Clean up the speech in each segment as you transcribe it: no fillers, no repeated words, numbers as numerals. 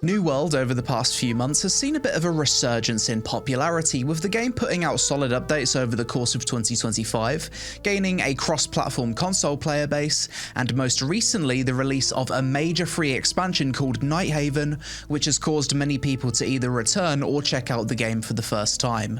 New World over the past few months has seen a bit of a resurgence in popularity, with the game putting out solid updates over the course of 2025, gaining a cross-platform console player base, and most recently the release of a major free expansion called Nighthaven, which has caused many people to either return or check out the game for the first time.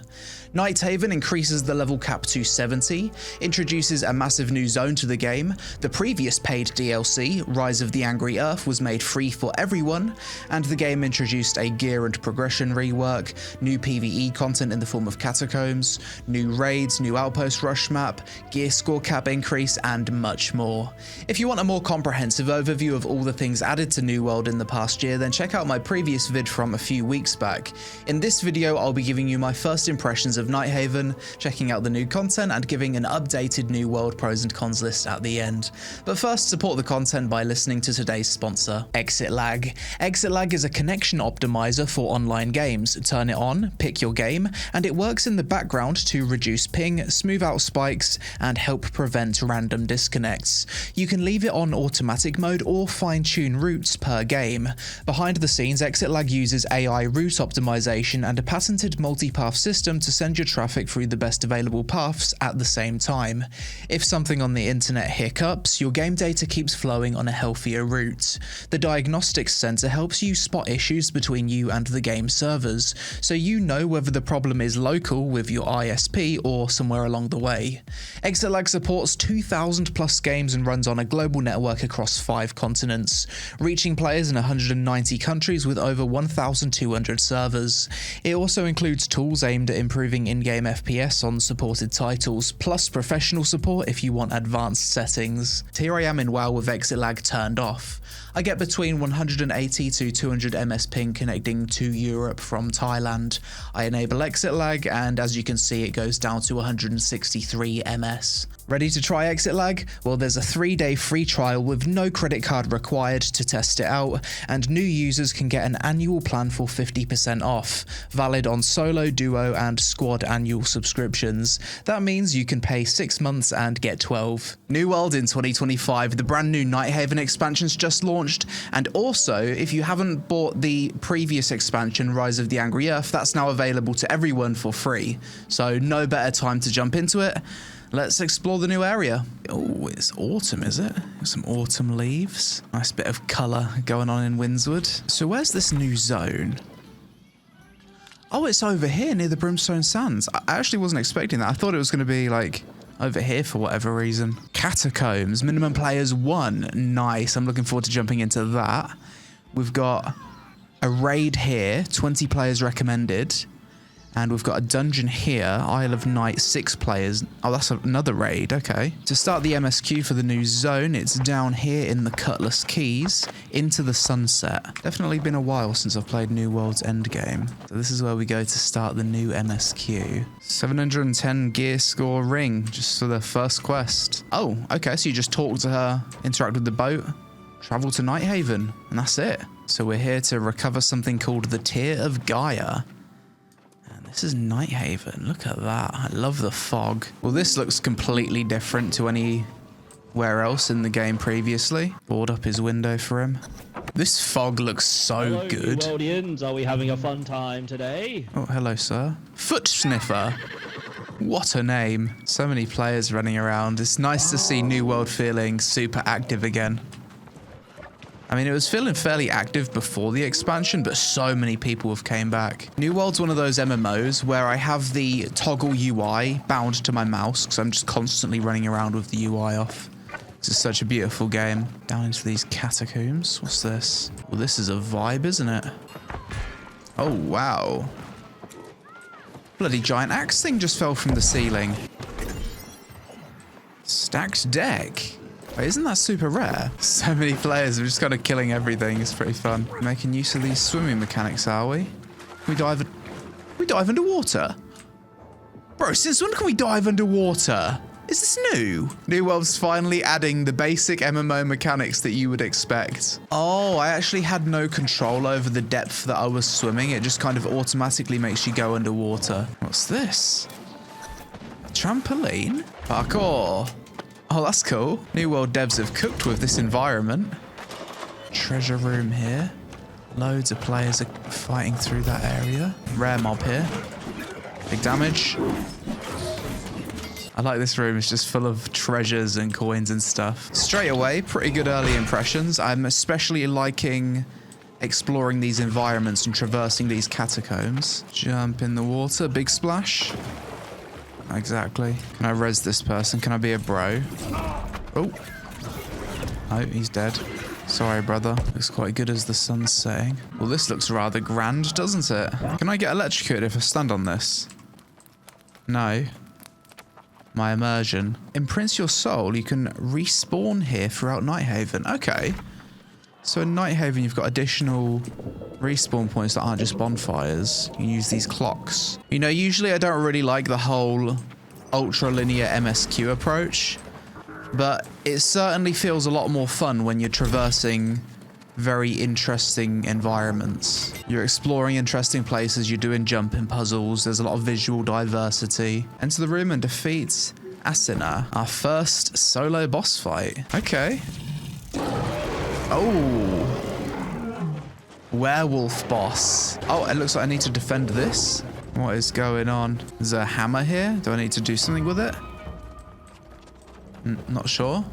Nighthaven increases the level cap to 70, introduces a massive new zone to the game, the previous paid DLC, Rise of the Angry Earth, was made free for everyone, and the game introduced a gear and progression rework, new PvE content in the form of catacombs, new raids, new outpost rush map, gear score cap increase, and much more. If you want a more comprehensive overview of all the things added to New World in the past year, then check out my previous vid from a few weeks back. In this video, I'll be giving you my first impressions of Nighthaven, checking out the new content, and giving an updated New World pros and cons list at the end. But first, support the content by listening to today's sponsor, Exit Lag. Exit Lag is a connection optimizer for online games. Turn it on, pick your game, and it works in the background to reduce ping, smooth out spikes, and help prevent random disconnects. You can leave it on automatic mode or fine-tune routes per game. Behind the scenes, Exit Lag uses AI route optimization and a patented multipath system to send your traffic through the best available paths at the same time. If something on the internet hiccups, your game data keeps flowing on a healthier route. The Diagnostics Center helps you spot issues between you and the game servers, so you know whether the problem is local with your ISP or somewhere along the way. Exit Lag supports 2,000 plus games and runs on a global network across 5 continents, reaching players in 190 countries with over 1,200 servers. It also includes tools aimed at improving in-game FPS on supported titles, plus professional support if you want advanced settings. Here I am in WoW with Exit Lag turned off. I get between 180 to 200 ms ping connecting to Europe from Thailand. I enable Exit Lag, and as you can see, it goes down to 163 ms. Ready to try Exit Lag? Well, there's a 3-day free trial with no credit card required to test it out, and new users can get an annual plan for 50% off, valid on solo, duo, and squad annual subscriptions. That means you can pay 6 months and get 12. New World in 2025, the brand new Nighthaven expansion's just launched, and also, if you haven't bought the previous expansion, Rise of the Angry Earth, that's now available to everyone for free. So no better time to jump into it. Let's explore the new area. Oh, it's autumn, is it? Some autumn leaves. Nice bit of colour going on in Windswood. So where's this new zone? Oh, it's over here near the Brimstone Sands. I actually wasn't expecting that. I thought it was going to be like over here for whatever reason. Catacombs, minimum players 1. Nice. I'm looking forward to jumping into that. We've got a raid here, 20 players recommended. And we've got a dungeon here, Isle of Night, 6 players. Oh, that's another raid, okay. To start the MSQ for the new zone, it's down here in the Cutlass Keys, into the sunset. Definitely been a while since I've played New World's endgame. So this is where we go to start the new MSQ. 710 gear score ring, just for the first quest. Oh, okay, so you just talk to her, interact with the boat, travel to Nighthaven, and that's it. So we're here to recover something called the Tear of Gaia. This is Nighthaven. Look at that. I love the fog. Well, this looks completely different to anywhere else in the game previously. Board up his window for him. This fog looks so hello, good. New Worldians. Are we having a fun time today? Oh, hello, sir. Foot Sniffer. What a name. So many players running around. It's nice to see New World feeling super active again. I mean, it was feeling fairly active before the expansion, but so many people have came back. New World's one of those MMOs where I have the toggle UI bound to my mouse, because I'm just constantly running around with the UI off. This is such a beautiful game. Down into these catacombs. What's this? Well, this is a vibe, isn't it? Oh, wow. Bloody giant axe thing just fell from the ceiling. Stacked deck. Wait, isn't that super rare? So many players are just kind of killing everything. It's pretty fun. Making use of these swimming mechanics, are we? We dive underwater? Bro, since when can we dive underwater? Is this new? New World's finally adding the basic MMO mechanics that you would expect. Oh, I actually had no control over the depth that I was swimming. It just kind of automatically makes you go underwater. What's this? Trampoline? Parkour. Oh, that's cool. New World devs have cooked with this environment. Treasure room here. Loads of players are fighting through that area. Rare mob here. Big damage. I like this room. It's just full of treasures and coins and stuff. Straight away, pretty good early impressions. I'm especially liking exploring these environments and traversing these catacombs. Jump in the water. Big splash. Exactly. Can I res this person? Can I be a bro? Oh. Oh, he's dead. Sorry, brother. Looks quite good as the sun's setting. Well, this looks rather grand, doesn't it? Can I get electrocuted if I stand on this? No. My immersion. Imprints your soul. You can respawn here throughout Nighthaven. Okay. So in Nighthaven, you've got additional respawn points that aren't just bonfires. You can use these clocks. You know, usually I don't really like the whole ultra-linear MSQ approach, but it certainly feels a lot more fun when you're traversing very interesting environments. You're exploring interesting places, you're doing jumping puzzles, there's a lot of visual diversity. Enter the room and defeat Asina, our first solo boss fight. Okay. Oh. Werewolf boss. Oh, it looks like I need to defend this. What is going on? There's a hammer here. Do I need to do something with it? Not sure.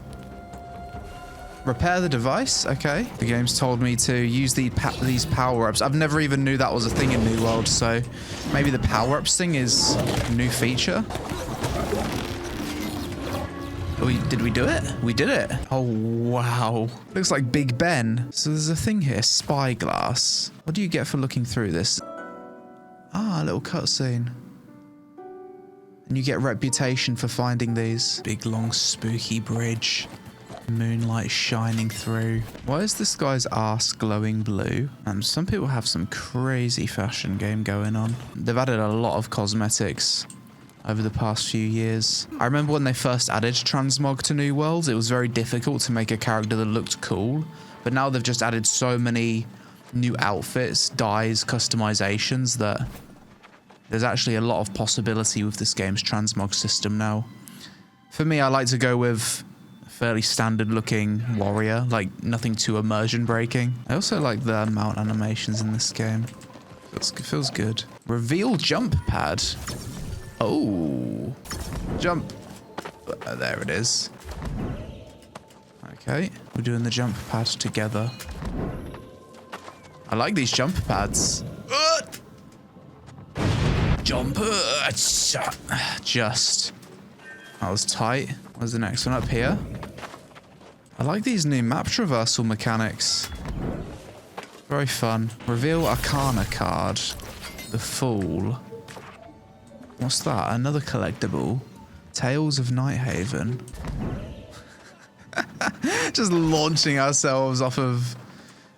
Repair the device. Okay. The game's told me to use these power-ups. I've never even knew that was a thing in New World, so maybe the power-ups thing is a new feature. Oh, did we do it? We did it. Oh, wow. Looks like Big Ben. So there's a thing here, spyglass. What do you get for looking through this? Ah, a little cutscene. And you get reputation for finding these. Big, long, spooky bridge. Moonlight shining through. Why is this guy's arse glowing blue? And some people have some crazy fashion game going on. They've added a lot of cosmetics over the past few years. I remember when they first added transmog to New Worlds, it was very difficult to make a character that looked cool. But now they've just added so many new outfits, dyes, customizations that there's actually a lot of possibility with this game's transmog system now. For me, I like to go with fairly standard looking warrior, like nothing too immersion breaking. I also like the mount animations in this game. Feels good. Reveal jump pad. Oh, jump. There it is. Okay, we're doing the jump pad together. I like these jump pads. Jumper. Just. That was tight. Where's the next one? Up here? I like these new map traversal mechanics. Very fun. Reveal Arcana card. The Fool. What's that? Another collectible. Tales of Nighthaven. Just launching ourselves off of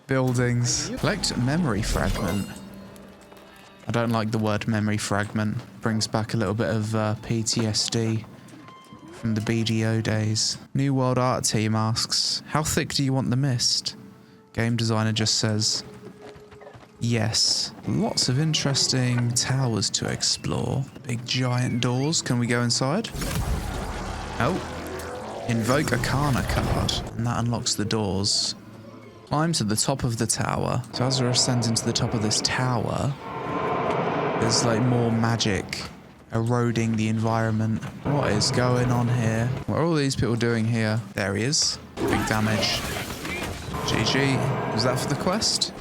buildings. Collect memory fragment. I don't like the word memory fragment. Brings back a little bit of PTSD from the BDO days. New World Art Team asks, how thick do you want the mist? Game designer just says, yes. Lots of interesting towers to explore. Big giant doors. Can we go inside? Oh. Invoke Arcana card. And that unlocks the doors. Climb to the top of the tower. So as we ascend into the top of this tower, there's like more magic eroding the environment. What is going on here? What are all these people doing here? There he is. Big damage. GG. Was that for the quest?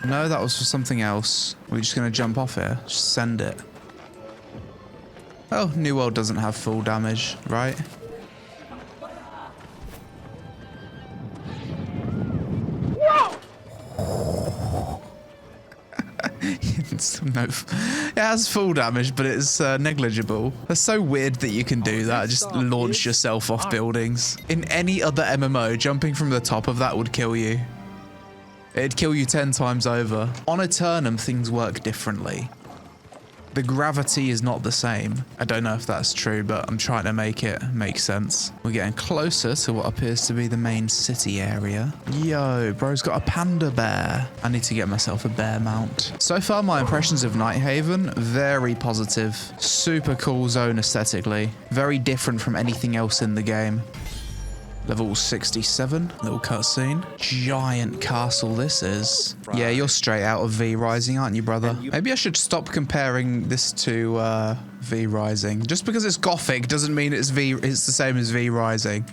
No, that was for something else. We're just going to jump off here. Just send it. Oh, New World doesn't have full damage, right? No, it has full damage, but it's negligible. That's so weird that you can do that. Just launch yourself off buildings. In any other MMO, jumping from the top of that would kill you. It'd kill you 10 times over. On Eternum, things work differently. The gravity is not the same. I don't know if that's true, but I'm trying to make it make sense. We're getting closer to what appears to be the main city area. Yo, bro's got a panda bear. I need to get myself a bear mount. So far, my impressions of Nighthaven, very positive. Super cool zone aesthetically. Very different from anything else in the game. Level 67, little cutscene. Giant castle this is. Yeah, you're straight out of V Rising, aren't you, brother? Maybe I should stop comparing this to V Rising. Just because it's Gothic doesn't mean it's the same as V Rising.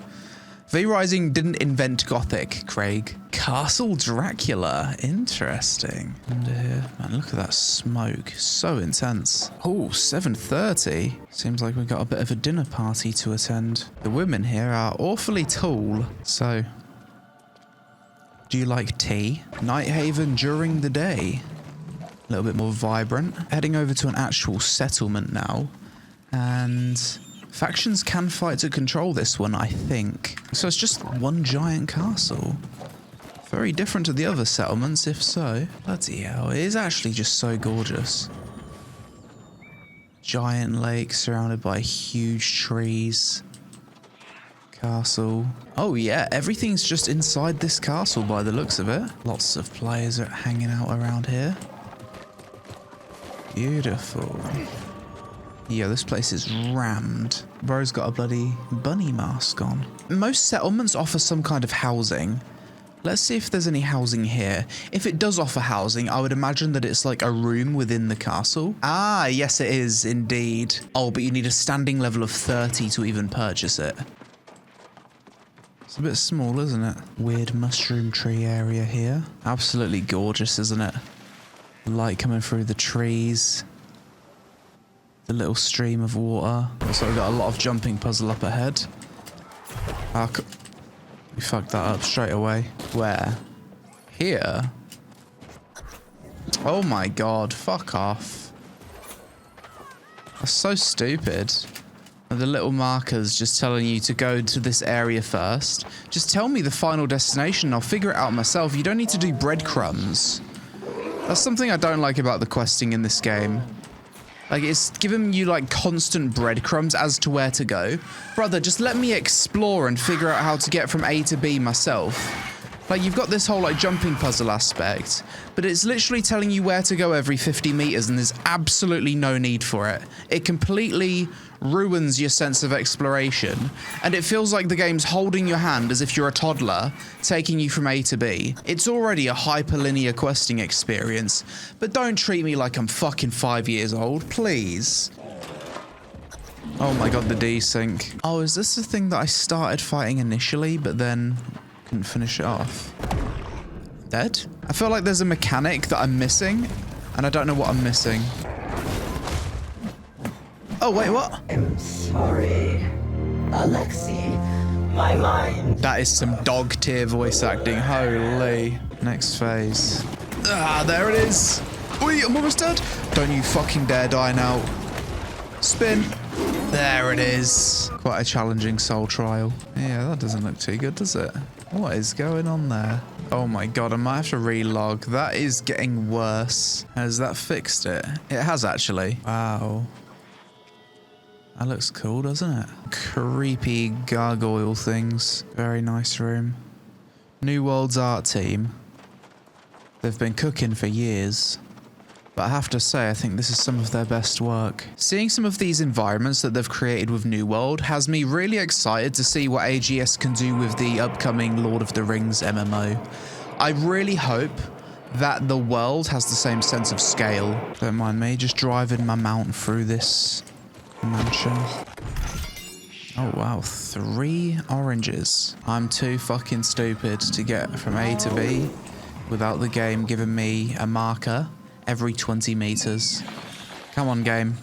V Rising didn't invent Gothic, Craig. Castle Dracula, interesting. Under here, man, look at that smoke, so intense. Oh, 7:30. Seems like we've got a bit of a dinner party to attend. The women here are awfully tall. So, do you like tea? Nighthaven during the day. A little bit more vibrant. Heading over to an actual settlement now. And factions can fight to control this one, I think. So it's just one giant castle. Very different to the other settlements, if so. Bloody hell, it is actually just so gorgeous. Giant lake surrounded by huge trees. Castle. Oh yeah, everything's just inside this castle by the looks of it. Lots of players are hanging out around here. Beautiful. Yeah, this place is rammed. Bro's got a bloody bunny mask on. Most settlements offer some kind of housing. Let's see if there's any housing here. If it does offer housing, I would imagine that it's like a room within the castle. Ah, yes it is indeed. Oh, but you need a standing level of 30 to even purchase it. It's a bit small, isn't it? Weird mushroom tree area here. Absolutely gorgeous, isn't it? Light coming through the trees. The little stream of water. Also, we've got a lot of jumping puzzle up ahead. We fucked that up straight away. Where? Here? Oh my god, fuck off. That's so stupid. The little markers just telling you to go to this area first. Just tell me the final destination and I'll figure it out myself. You don't need to do breadcrumbs. That's something I don't like about the questing in this game. Like, it's giving you, like, constant breadcrumbs as to where to go. Brother, just let me explore and figure out how to get from A to B myself. Like, you've got this whole, like, jumping puzzle aspect, but it's literally telling you where to go every 50 meters, and there's absolutely no need for it. It completely ruins your sense of exploration, and it feels like the game's holding your hand as if you're a toddler, taking you from A to B. It's already a hyperlinear questing experience, but don't treat me like I'm fucking 5 years old, please. Oh my god, the desync. Oh, is this the thing that I started fighting initially, but then couldn't finish it off? Dead? I feel like there's a mechanic that I'm missing, and I don't know what I'm missing. Oh, wait, what? I'm sorry, Alexei. My mind. That is some dog tier voice acting. Holy. Next phase. Ah, there it is. Oi, I'm almost dead. Don't you fucking dare die now. Spin. There it is. Quite a challenging soul trial. Yeah, that doesn't look too good, does it? What is going on there? Oh my god, I might have to relog. That is getting worse. Has that fixed it? It has actually. Wow. That looks cool, doesn't it? Creepy gargoyle things. Very nice room. New World's art team. They've been cooking for years. But I have to say, I think this is some of their best work. Seeing some of these environments that they've created with New World has me really excited to see what AGS can do with the upcoming Lord of the Rings MMO. I really hope that the world has the same sense of scale. Don't mind me just driving my mount through this mansion. Oh wow, 3 oranges. I'm too fucking stupid to get from A to B without the game giving me a marker every 20 meters. Come on, game.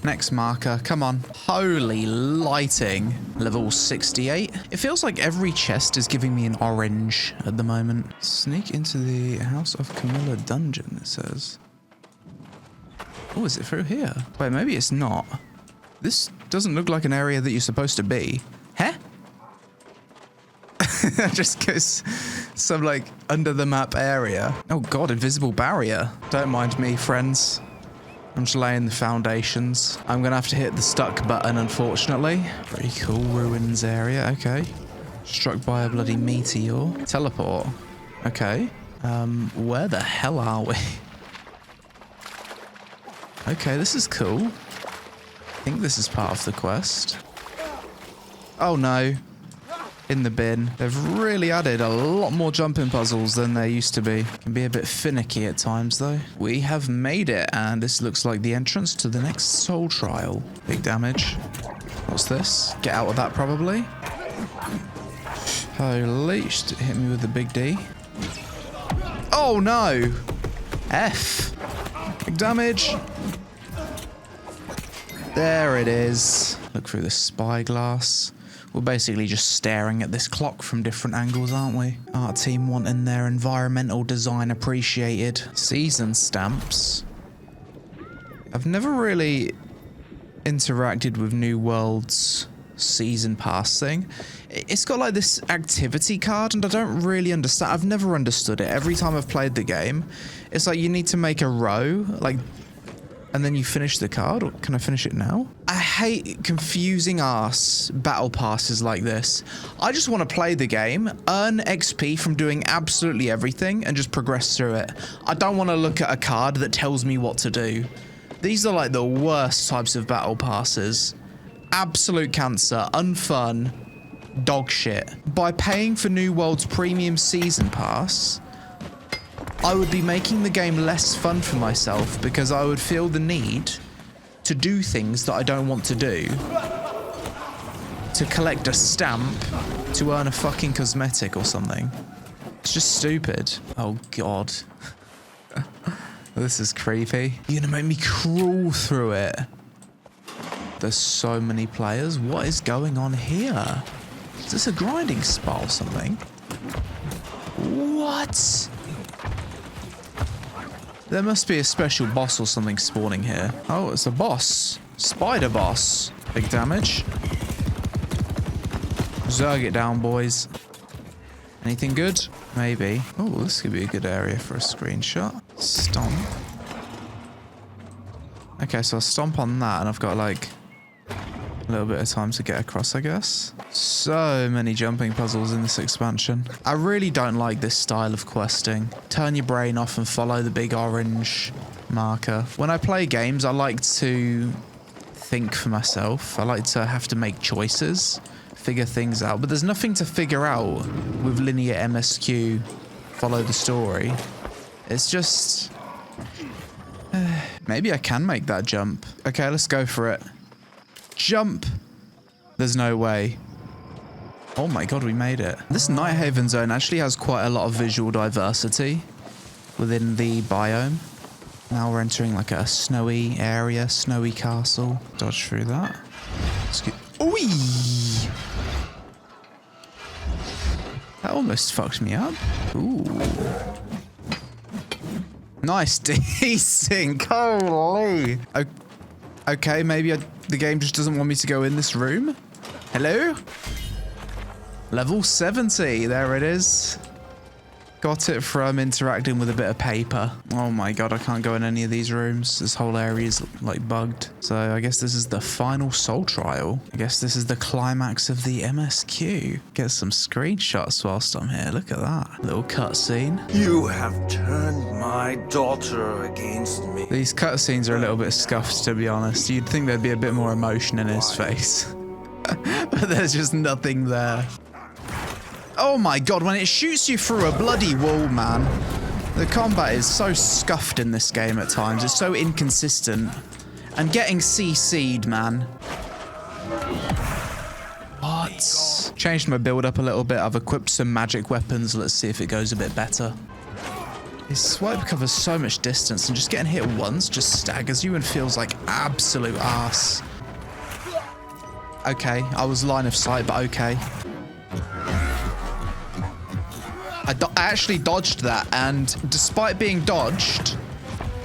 Next marker, come on. Holy lighting. Level 68. It feels like every chest is giving me an orange at the moment. Sneak into the House of Camilla dungeon, it says. Oh, is it through here? Wait, maybe it's not. This doesn't look like an area that you're supposed to be. Huh? Just goes some, like, under the map area. Oh god, invisible barrier. Don't mind me, friends. I'm just laying the foundations. I'm gonna have to hit the stuck button, unfortunately. Pretty cool ruins area, okay. Struck by a bloody meteor. Teleport. Okay. Where the hell are we? Okay, this is cool. I think this is part of the quest. Oh no. In the bin. They've really added a lot more jumping puzzles than there used to be. Can be a bit finicky at times though. We have made it, and this looks like the entrance to the next soul trial. Big damage. What's this? Get out of that probably. Holy, hit me with the big D. Oh no! F. Big damage. There it is. Look through the spyglass. We're basically just staring at this clock from different angles, aren't we? Art team wanting their environmental design appreciated. Season stamps. I've never really interacted with New World's season pass thing. It's got like this activity card and I don't really understand. I've never understood it. Every time I've played the game, it's like you need to make a row, like, and then you finish the card. Or can I finish it now? I hate confusing ass battle passes like this. I just want to play the game, earn XP from doing absolutely everything and just progress through it. I don't want to look at a card that tells me what to do. These are like the worst types of battle passes. Absolute cancer, unfun, dog shit. By paying for New World's premium season pass, I would be making the game less fun for myself because I would feel the need to do things that I don't want to do. To collect a stamp to earn a fucking cosmetic or something. It's just stupid. Oh god. This is creepy. You're gonna make me crawl through it. There's so many players. What is going on here? Is this a grinding spot or something? What? There must be a special boss or something spawning here. Oh, it's a boss. Spider boss. Big damage. Zerg it down, boys. Anything good? Maybe. Oh, this could be a good area for a screenshot. Stomp. Okay, so I'll stomp on that and I've got like a little bit of time to get across, I guess. So many jumping puzzles in this expansion. I really don't like this style of questing. Turn your brain off and follow the big orange marker. When I play games, I like to think for myself. I like to have to make choices, figure things out, but there's nothing to figure out with linear MSQ, follow the story. It's just... maybe I can make that jump. Okay, let's go for it. Jump! There's no way. Oh my god, we made it. This Nighthaven zone actually has quite a lot of visual diversity within the biome. Now we're entering like a snowy area, snowy castle. Dodge through that. Let's get... Ooh! That almost fucked me up. Ooh. Nice desync. Holy. Okay, maybe the game just doesn't want me to go in this room. Hello? Level 70. There it is. Got it from interacting with a bit of paper. Oh my god, I can't go in any of these rooms. This whole area is like bugged. So I guess this is the final soul trial. I guess this is the climax of the MSQ. Get some screenshots whilst I'm here. Look at that. Little cutscene. You have turned my daughter against me. These cutscenes are a little bit scuffed, to be honest. You'd think there'd be a bit more emotion in his face. But there's just nothing there. Oh my god, when it shoots you through a bloody wall, man. The combat is so scuffed in this game at times. It's so inconsistent. And getting CC'd, man. What? Changed my build up a little bit. I've equipped some magic weapons. Let's see if it goes a bit better. His swipe covers so much distance and just getting hit once just staggers you and feels like absolute ass. Okay, I was line of sight, but okay. I actually dodged that, and despite being dodged,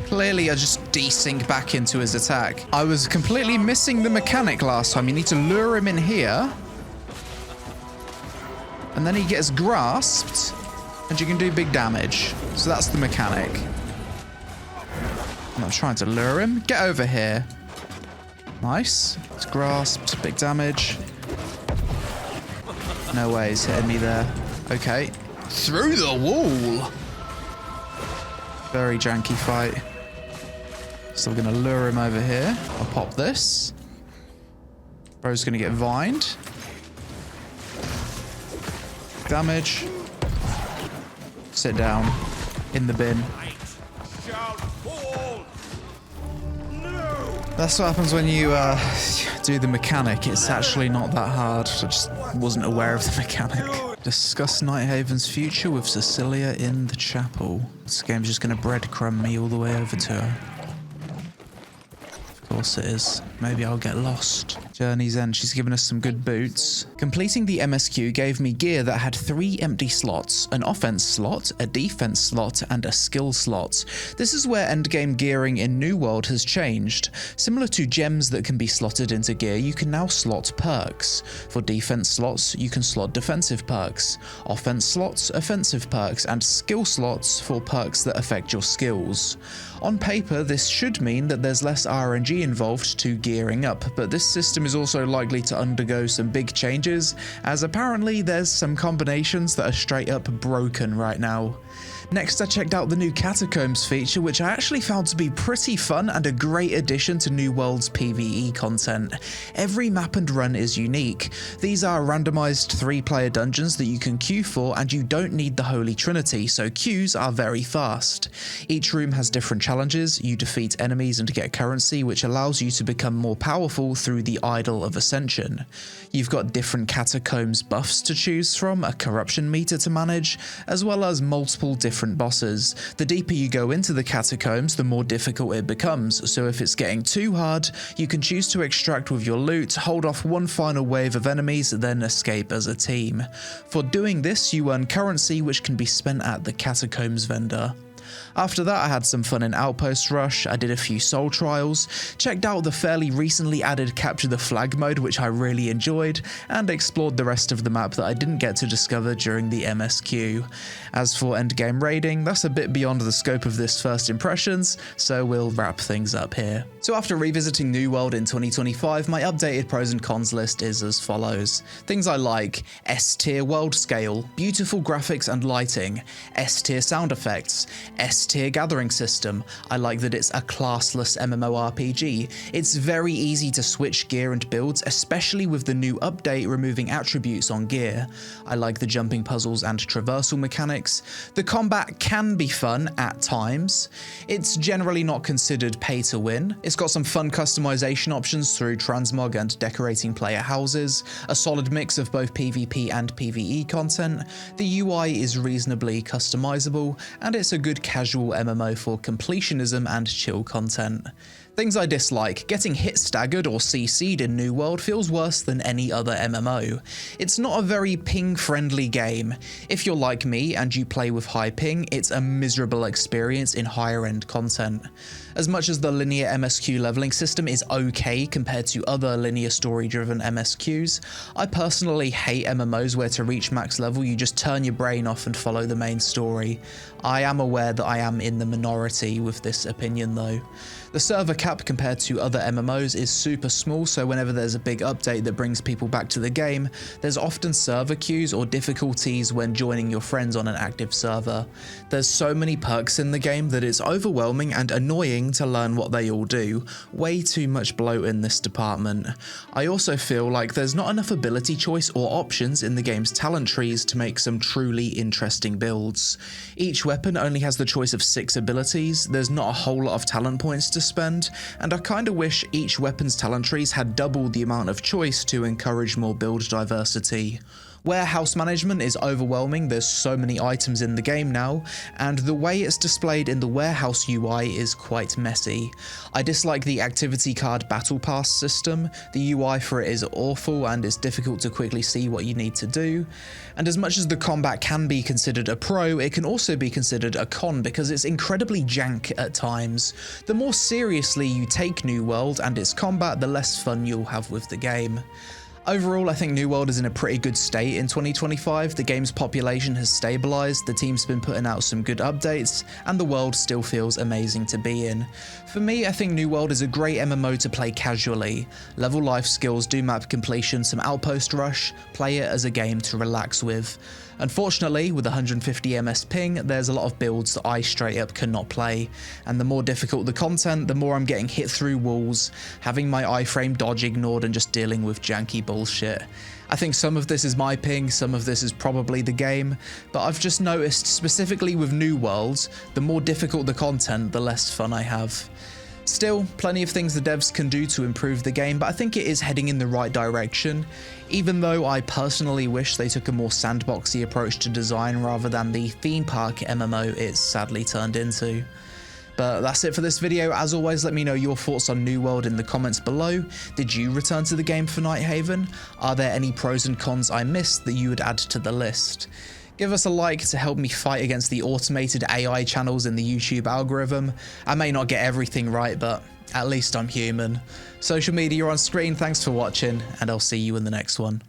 clearly I just desync back into his attack. I was completely missing the mechanic last time. You need to lure him in here, and then he gets grasped, and you can do big damage. So that's the mechanic. I'm not trying to lure him. Get over here. Nice. It's grasped. Big damage. No way he's hitting me there. Okay. Through the wall. Very janky fight. Still gonna lure him over here. I'll pop this. Bro's gonna get vined. damage. Sit down. In the bin. That's what happens when you do the mechanic. It's actually not that hard. I just wasn't aware of the mechanic. Discuss Nighthaven's future with Cecilia in the chapel. This game's just going to breadcrumb me all the way over to her. Of course it is. Maybe I'll get lost. Journey's End. She's given us some good boots. Completing the MSQ gave me gear that had 3 empty slots, an offense slot, a defense slot, and a skill slot. This is where endgame gearing in New World has changed. Similar to gems that can be slotted into gear, you can now slot perks. For defense slots, you can slot defensive perks, offense slots, offensive perks, and skill slots for perks that affect your skills. On paper, this should mean that there's less RNG involved to gearing up, but this system is also likely to undergo some big changes, as apparently there's some combinations that are straight up broken right now. Next, I checked out the new Catacombs feature, which I actually found to be pretty fun and a great addition to New World's PvE content. Every map and run is unique. These are randomized 3-player dungeons that you can queue for, and you don't need the Holy Trinity, so queues are very fast. Each room has different challenges. You defeat enemies and get currency, which allows you to become more powerful through the Idol of Ascension. You've got different Catacombs buffs to choose from, a corruption meter to manage, as well as multiple different bosses. The deeper you go into the catacombs, the more difficult it becomes, so if it's getting too hard, you can choose to extract with your loot, hold off one final wave of enemies, then escape as a team. For doing this, you earn currency which can be spent at the catacombs vendor. After that, I had some fun in Outpost Rush, I did a few soul trials, checked out the fairly recently added Capture the Flag mode, which I really enjoyed, and explored the rest of the map that I didn't get to discover during the MSQ. As for endgame raiding, that's a bit beyond the scope of this first impressions, so we'll wrap things up here. So after revisiting New World in 2025, my updated pros and cons list is as follows. Things I like: S-tier world scale, beautiful graphics and lighting, S-tier sound effects, S-tier gathering system. I like that it's a classless MMORPG. It's very easy to switch gear and builds, especially with the new update removing attributes on gear. I like the jumping puzzles and traversal mechanics. The combat can be fun at times. It's generally not considered pay to win. It's got some fun customization options through transmog and decorating player houses, a solid mix of both PvP and PvE content. The UI is reasonably customizable, and it's a good casual MMO for completionism and chill content. Things I dislike: getting hit staggered or CC'd in New World feels worse than any other MMO. It's not a very ping-friendly game. If you're like me and you play with high ping, it's a miserable experience in higher-end content. As much as the linear MSQ leveling system is okay compared to other linear story-driven MSQs, I personally hate MMOs where to reach max level you just turn your brain off and follow the main story. I am aware that I am in the minority with this opinion though. The server cap compared to other MMOs is super small, so whenever there's a big update that brings people back to the game, there's often server queues or difficulties when joining your friends on an active server. There's so many perks in the game that it's overwhelming and annoying to learn what they all do. Way too much bloat in this department. I also feel like there's not enough ability choice or options in the game's talent trees to make some truly interesting builds. Each weapon only has the choice of 6 abilities, there's not a whole lot of talent points to spend, and I kinda wish each weapon's talent trees had double the amount of choice to encourage more build diversity. Warehouse management is overwhelming, there's so many items in the game now, and the way it's displayed in the warehouse UI is quite messy. I dislike the activity card battle pass system, the UI for it is awful and it's difficult to quickly see what you need to do, and as much as the combat can be considered a pro, it can also be considered a con because it's incredibly jank at times. The more seriously you take New World and its combat, the less fun you'll have with the game. Overall, I think New World is in a pretty good state in 2025, the game's population has stabilised, the team's been putting out some good updates, and the world still feels amazing to be in. For me, I think New World is a great MMO to play casually. Level life skills, do map completion, some outpost rush, play it as a game to relax with. Unfortunately, with 150 ms ping, there's a lot of builds that I straight up cannot play, and the more difficult the content, the more I'm getting hit through walls, having my iframe dodge ignored and just dealing with janky bullshit. I think some of this is my ping, some of this is probably the game, but I've just noticed specifically with new worlds, the more difficult the content, the less fun I have. Still, plenty of things the devs can do to improve the game, but I think it is heading in the right direction, even though I personally wish they took a more sandboxy approach to design rather than the theme park MMO it's sadly turned into. But that's it for this video. As always, let me know your thoughts on New World in the comments below. Did you return to the game for Nighthaven? Are there any pros and cons I missed that you would add to the list? Give us a like to help me fight against the automated AI channels in the YouTube algorithm. I may not get everything right, but at least I'm human. Social media on screen, thanks for watching, and I'll see you in the next one.